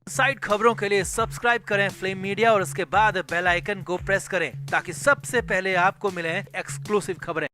Side खबरों के लिए सब्सक्राइब करें फ्लेम मीडिया और उसके बाद बेल आइकन को प्रेस करें ताकि सबसे पहले आपको मिले एक्सक्लूसिव खबरें।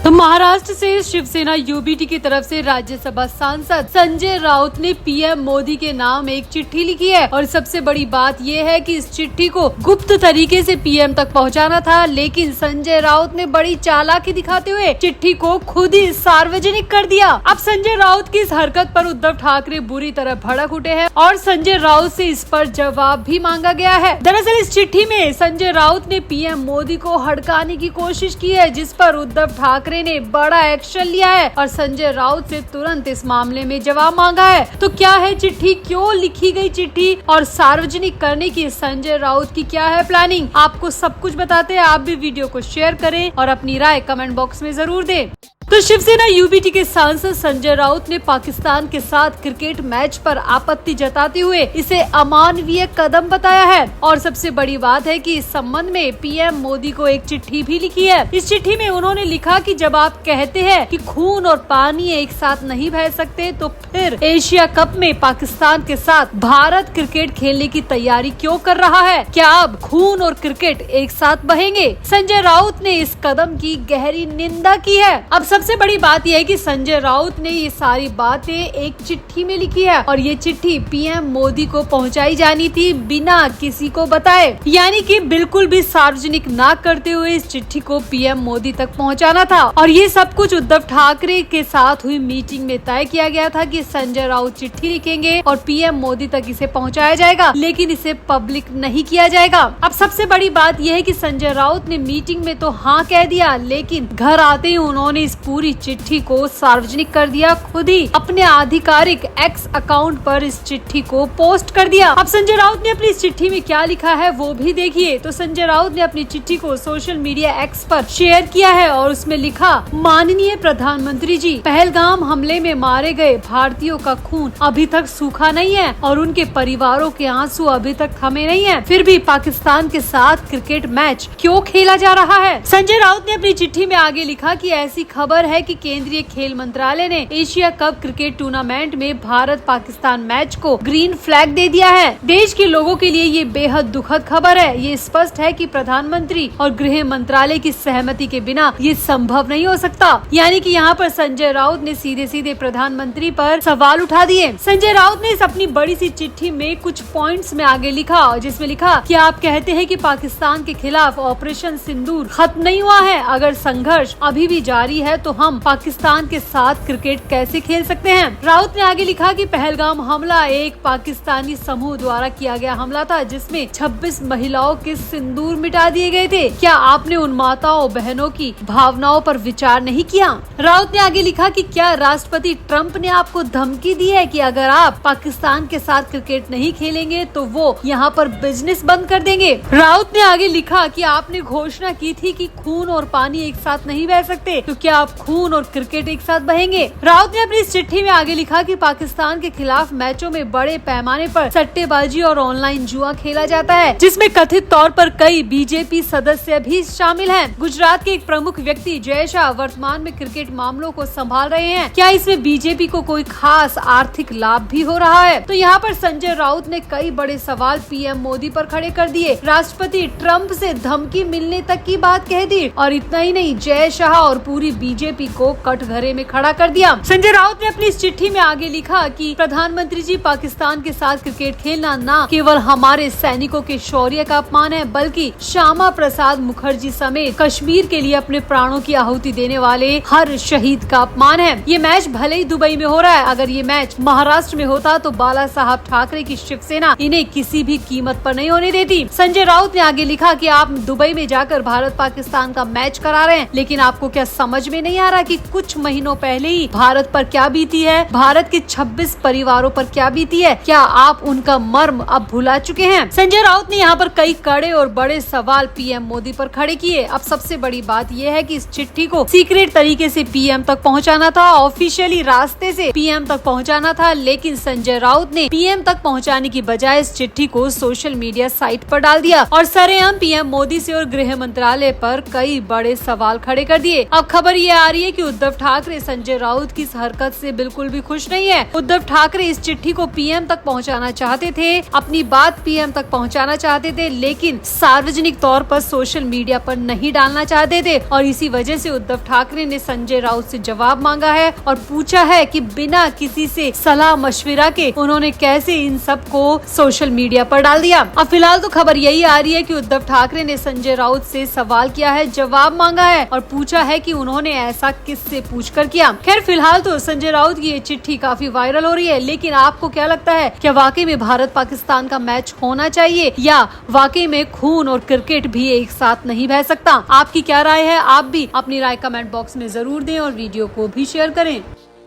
तो महाराष्ट्र से शिवसेना यूबीटी की तरफ से राज्यसभा सांसद संजय राउत ने पीएम मोदी के नाम एक चिट्ठी लिखी है और सबसे बड़ी बात यह है कि इस चिट्ठी को गुप्त तरीके से पीएम तक पहुंचाना था, लेकिन संजय राउत ने बड़ी चालाकी दिखाते हुए चिट्ठी को खुद ही सार्वजनिक कर दिया। अब संजय राउत की इस हरकत पर उद्धव ठाकरे बुरी तरह भड़क उठे हैं और संजय राउत से इस पर जवाब भी मांगा गया है। दरअसल इस चिट्ठी में संजय राउत ने पीएम मोदी को हड़काने की कोशिश की है, जिस पर उद्धव ठाकरे ने बड़ा एक्शन लिया है और संजय राउत से तुरंत इस मामले में जवाब मांगा है। तो क्या है चिट्ठी, क्यों लिखी गई चिट्ठी और सार्वजनिक करने की संजय राउत की क्या है प्लानिंग, आपको सब कुछ बताते हैं। आप भी वीडियो को शेयर करें और अपनी राय कमेंट बॉक्स में जरूर दें। तो शिवसेना यूबीटी के सांसद संजय राउत ने पाकिस्तान के साथ क्रिकेट मैच पर आपत्ति जताते हुए इसे अमानवीय कदम बताया है और सबसे बड़ी बात है कि इस संबंध में पीएम मोदी को एक चिट्ठी भी लिखी है। इस चिट्ठी में उन्होंने लिखा कि जब आप कहते हैं कि खून और पानी एक साथ नहीं बह सकते, तो फिर एशिया कप में पाकिस्तान के साथ भारत क्रिकेट खेलने की तैयारी क्यों कर रहा है? क्या अब खून और क्रिकेट एक साथ बहेंगे? संजय राउत ने इस कदम की गहरी निंदा की है। अब सबसे बड़ी बात यह है कि संजय राउत ने ये सारी बातें एक चिट्ठी में लिखी है और ये चिट्ठी पीएम मोदी को पहुंचाई जानी थी बिना किसी को बताए, यानी कि बिल्कुल भी सार्वजनिक ना करते हुए इस चिट्ठी को पीएम मोदी तक पहुंचाना था। और ये सब कुछ उद्धव ठाकरे के साथ हुई मीटिंग में तय किया गया था कि संजय राउत चिट्ठी लिखेंगे और पीएम मोदी तक इसे पहुँचाया जाएगा, लेकिन इसे पब्लिक नहीं किया जाएगा। अब सबसे बड़ी बात यह है कि संजय राउत ने मीटिंग में तो हाँ कह दिया, लेकिन घर आते ही उन्होंने इस पूरी चिट्ठी को सार्वजनिक कर दिया, खुद ही अपने आधिकारिक एक्स अकाउंट पर इस चिट्ठी को पोस्ट कर दिया। अब संजय राउत ने अपनी इस चिट्ठी में क्या लिखा है वो भी देखिए। तो संजय राउत ने अपनी चिट्ठी को सोशल मीडिया एक्स पर शेयर किया है और उसमें लिखा, माननीय प्रधानमंत्री जी, पहलगाम हमले में मारे गए भारतीयों का खून अभी तक सूखा नहीं है और उनके परिवारों के आंसू अभी तक थमे नहीं है, फिर भी पाकिस्तान के साथ क्रिकेट मैच क्यों खेला जा रहा है? संजय राउत ने अपनी चिट्ठी में आगे लिखा कि ऐसी खबर है कि केंद्रीय खेल मंत्रालय ने एशिया कप क्रिकेट टूर्नामेंट में भारत पाकिस्तान मैच को ग्रीन फ्लैग दे दिया है। देश के लोगों के लिए ये बेहद दुखद खबर है। ये स्पष्ट है कि प्रधानमंत्री और गृह मंत्रालय की सहमति के बिना ये संभव नहीं हो सकता। यानी कि यहाँ पर संजय राउत ने सीधे सीधे प्रधानमंत्री पर सवाल उठा दिए। संजय राउत ने इस अपनी बड़ी सी चिट्ठी में कुछ पॉइंट्स में आगे लिखा, जिसमें लिखा कि आप कहते हैं कि पाकिस्तान के खिलाफ ऑपरेशन सिंदूर खत्म नहीं हुआ है। अगर संघर्ष अभी भी जारी है तो हम पाकिस्तान के साथ क्रिकेट कैसे खेल सकते हैं? राउत ने आगे लिखा कि पहलगाम हमला एक पाकिस्तानी समूह द्वारा किया गया हमला था, जिसमें 26 महिलाओं के सिंदूर मिटा दिए गए थे। क्या आपने उन माताओं बहनों की भावनाओं पर विचार नहीं किया? राउत ने आगे लिखा कि क्या राष्ट्रपति ट्रंप ने आपको धमकी दी है कि अगर आप पाकिस्तान के साथ क्रिकेट नहीं खेलेंगे तो वो यहाँ पर बिजनेस बंद कर देंगे? राउत ने आगे लिखा कि आपने घोषणा की थी कि खून और पानी एक साथ नहीं बह सकते, तो क्या आप खून और क्रिकेट एक साथ बहेंगे? राउत ने अपनी इस चिट्ठी में आगे लिखा कि पाकिस्तान के खिलाफ मैचों में बड़े पैमाने पर सट्टेबाजी और ऑनलाइन जुआ खेला जाता है, जिसमें कथित तौर पर कई बीजेपी सदस्य भी शामिल हैं। गुजरात के एक प्रमुख व्यक्ति जय शाह वर्तमान में क्रिकेट मामलों को संभाल रहे हैं। क्या इसमें बीजेपी को कोई खास आर्थिक लाभ भी हो रहा है? तो यहाँ पर संजय राउत ने कई बड़े सवाल पीएम मोदी पर खड़े कर दिए। राष्ट्रपति ट्रंप से धमकी मिलने तक की बात कह दी और इतना ही नहीं, जय शाह और पूरी बीजेपी को कटघरे में खड़ा कर दिया। संजय राउत ने अपनी इस चिट्ठी में आगे लिखा कि प्रधानमंत्री जी, पाकिस्तान के साथ क्रिकेट खेलना न केवल हमारे सैनिकों के शौर्य का अपमान है, बल्कि श्यामा प्रसाद मुखर्जी समेत कश्मीर के लिए अपने प्राणों की आहुति देने वाले हर शहीद का अपमान है। ये मैच भले ही दुबई में हो रहा है, अगर ये मैच महाराष्ट्र में होता तो बाला साहब ठाकरे की शिवसेना इन्हें किसी भी कीमत पर नहीं होने देती। संजय राउत ने आगे लिखा कि आप दुबई में जाकर भारत पाकिस्तान का मैच करा रहे हैं, लेकिन आपको क्या समझ में नहीं नहीं आ रहा कि कुछ महीनों पहले ही भारत पर क्या बीती है, भारत के 26 परिवारों पर क्या बीती है? क्या आप उनका मर्म अब भुला चुके हैं? संजय राउत ने यहाँ पर कई कड़े और बड़े सवाल पीएम मोदी पर खड़े किए। अब सबसे बड़ी बात यह है कि इस चिट्ठी को सीक्रेट तरीके से पीएम तक पहुँचाना था, ऑफिशियली रास्ते से पीएम तक पहुँचाना था, लेकिन संजय राउत ने पीएम तक पहुँचाने की बजाय इस चिट्ठी को सोशल मीडिया साइट पर डाल दिया और सरेआम पीएम मोदी से और गृह मंत्रालय पर कई बड़े सवाल खड़े कर दिए। अब खबर ये आ रही है कि उद्धव ठाकरे संजय राउत की इस हरकत से बिल्कुल भी खुश नहीं है। उद्धव ठाकरे इस चिट्ठी को पीएम तक पहुंचाना चाहते थे, अपनी बात पीएम तक पहुंचाना चाहते थे, लेकिन सार्वजनिक तौर पर सोशल मीडिया पर नहीं डालना चाहते थे और इसी वजह से उद्धव ठाकरे ने संजय राउत से जवाब मांगा है और पूछा है कि बिना किसी से सलाह मशविरा के उन्होंने कैसे इन सब को सोशल मीडिया पर डाल दिया। अब फिलहाल तो खबर यही आ रही है कि उद्धव ठाकरे ने संजय राउत से सवाल किया है, जवाब मांगा है और पूछा है कि उन्होंने ऐसा किससे पूछकर किया। खैर फिलहाल तो संजय राउत की ये चिट्ठी काफी वायरल हो रही है, लेकिन आपको क्या लगता है, क्या वाकई में भारत पाकिस्तान का मैच होना चाहिए या वाकई में खून और क्रिकेट भी एक साथ नहीं बह सकता? आपकी क्या राय है? आप भी अपनी राय कमेंट बॉक्स में जरूर दें और वीडियो को भी शेयर करें।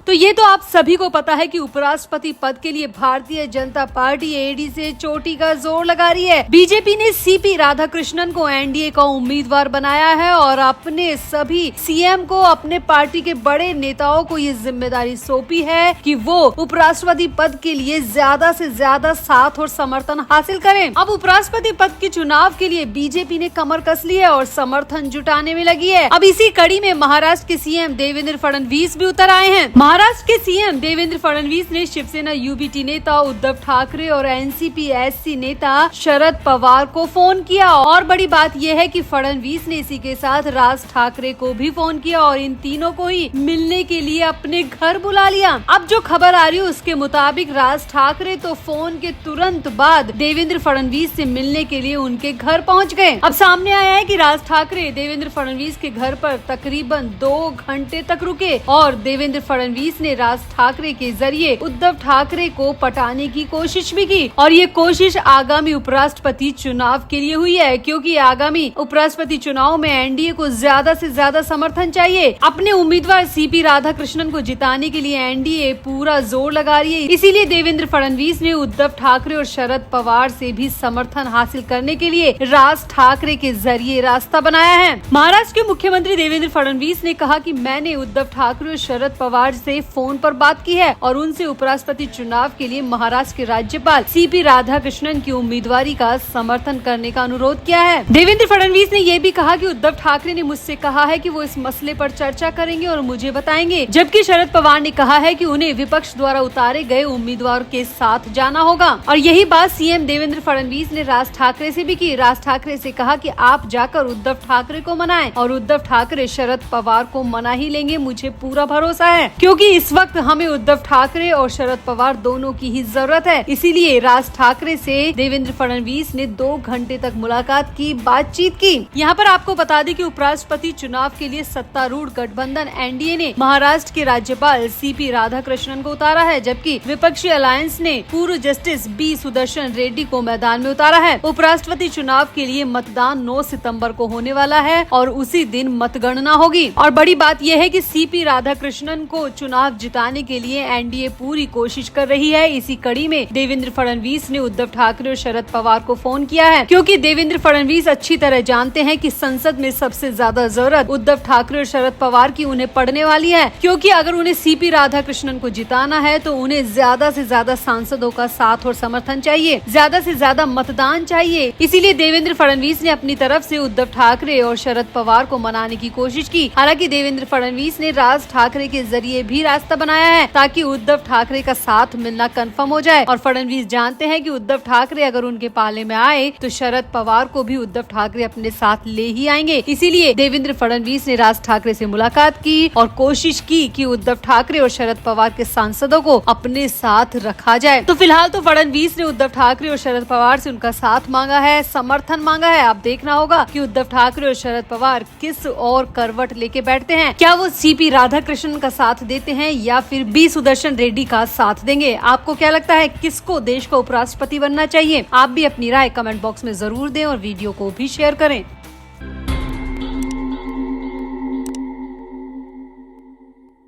तो ये तो आप सभी को पता है कि उपराष्ट्रपति पद के लिए भारतीय जनता पार्टी एडी से चोटी का जोर लगा रही है। बीजेपी ने सीपी राधाकृष्णन को एनडीए का उम्मीदवार बनाया है और अपने सभी सीएम को, अपने पार्टी के बड़े नेताओं को ये जिम्मेदारी सौंपी है कि वो उपराष्ट्रपति पद के लिए ज्यादा से ज्यादा साथ और समर्थन हासिल करें। अब उपराष्ट्रपति पद के चुनाव के लिए बीजेपी ने कमर कस ली है और समर्थन जुटाने में लगी है। अब इसी कड़ी में महाराष्ट्र के सीएम देवेंद्र फडणवीस भी उतर आए हैं। महाराष्ट्र के सीएम देवेंद्र फडणवीस ने शिवसेना यूबीटी नेता उद्धव ठाकरे और एनसीपी एससी नेता शरद पवार को फोन किया और बड़ी बात यह है कि फडणवीस ने इसी के साथ राज ठाकरे को भी फोन किया और इन तीनों को ही मिलने के लिए अपने घर बुला लिया। अब जो खबर आ रही है उसके मुताबिक राज ठाकरे तो फोन के तुरंत बाद देवेंद्र फडणवीस से मिलने के लिए उनके घर पहुँच गए। अब सामने आया है कि राज ठाकरे देवेंद्र फडणवीस के घर पर तकरीबन 2 घंटे तक रुके और देवेंद्र फडणवीस ने राज ठाकरे के जरिए उद्धव ठाकरे को पटाने की कोशिश भी की और ये कोशिश आगामी उपराष्ट्रपति चुनाव के लिए हुई है, क्योंकि आगामी उपराष्ट्रपति चुनाव में एनडीए को ज्यादा से ज्यादा समर्थन चाहिए। अपने उम्मीदवार सीपी राधाकृष्णन को जिताने के लिए एनडीए पूरा जोर लगा रही है, इसीलिए देवेंद्र फडणवीस ने उद्धव ठाकरे और शरद पवार से भी समर्थन हासिल करने के लिए राज ठाकरे के जरिए रास्ता बनाया है। महाराष्ट्र के मुख्यमंत्री देवेंद्र फडणवीस ने कहा कि मैंने उद्धव ठाकरे और शरद पवार से फोन पर बात की है और उनसे उपराष्ट्रपति चुनाव के लिए महाराष्ट्र के राज्यपाल सीपी राधाकृष्णन की उम्मीदवारी का समर्थन करने का अनुरोध किया है। देवेंद्र फडणवीस ने ये भी कहा कि उद्धव ठाकरे ने मुझसे कहा है कि वो इस मसले पर चर्चा करेंगे और मुझे बताएंगे, जबकि शरद पवार ने कहा है कि उन्हें विपक्ष द्वारा उतारे गए उम्मीदवार के साथ जाना होगा और यही बात सीएम देवेंद्र फडणवीस ने राज ठाकरे से भी की। राज ठाकरे से कहा कि आप जाकर उद्धव ठाकरे को मनाएं और उद्धव ठाकरे शरद पवार को मना ही लेंगे, मुझे पूरा भरोसा है, क्योंकि इस वक्त हमें उद्धव ठाकरे और शरद पवार दोनों की ही जरूरत है। इसीलिए राज ठाकरे से देवेंद्र फडणवीस ने 2 घंटे तक मुलाकात की, बातचीत की। यहाँ पर आपको बता दें कि उपराष्ट्रपति चुनाव के लिए सत्तारूढ़ गठबंधन एनडीए ने महाराष्ट्र के राज्यपाल सीपी राधाकृष्णन को उतारा है, जबकि विपक्षी अलायंस ने पूर्व जस्टिस बी सुदर्शन रेड्डी को मैदान में उतारा है। उपराष्ट्रपति चुनाव के लिए मतदान 9 सितंबर को होने वाला है और उसी दिन मतगणना होगी और बड़ी बात यह है कि सीपी राधाकृष्णन को चुनाव जिताने के लिए एनडीए पूरी कोशिश कर रही है। इसी कड़ी में देवेंद्र फडणवीस ने उद्धव ठाकरे और शरद पवार को फोन किया है, क्योंकि देवेंद्र फडणवीस अच्छी तरह जानते हैं कि संसद में सबसे ज्यादा जरूरत उद्धव ठाकरे और शरद पवार की उन्हें पड़ने वाली है, क्योंकि अगर उन्हें सीपी राधाकृष्णन को जिताना है तो उन्हें ज्यादा से ज्यादा सांसदों का साथ और समर्थन चाहिए, ज्यादा से ज्यादा मतदान चाहिए। इसीलिए देवेंद्र फडणवीस ने अपनी तरफ से उद्धव ठाकरे और शरद पवार को मनाने की कोशिश की। हालांकि देवेंद्र फडणवीस ने राज ठाकरे के जरिए भी रास्ता बनाया है ताकि उद्धव ठाकरे का साथ मिलना कंफर्म हो जाए और फडणवीस जानते हैं कि उद्धव ठाकरे अगर उनके पाले में आए तो शरद पवार को भी उद्धव ठाकरे अपने साथ ले ही आएंगे। इसीलिए देवेंद्र फडणवीस ने राज ठाकरे से मुलाकात की और कोशिश की कि उद्धव ठाकरे और शरद पवार के सांसदों को अपने साथ रखा जाए। तो फिलहाल तो फडणवीस ने उद्धव ठाकरे और शरद पवार से उनका साथ मांगा है, समर्थन मांगा है। अब देखना होगा कि उद्धव ठाकरे और शरद पवार किस और करवट लेके बैठते हैं, क्या वो सीपी राधाकृष्णन का साथ देते हैं या फिर बी सुदर्शन रेड्डी का साथ देंगे। आपको क्या लगता है, किसको देश का उपराष्ट्रपति बनना चाहिए? आप भी अपनी राय कमेंट बॉक्स में जरूर दें और वीडियो को भी शेयर करें।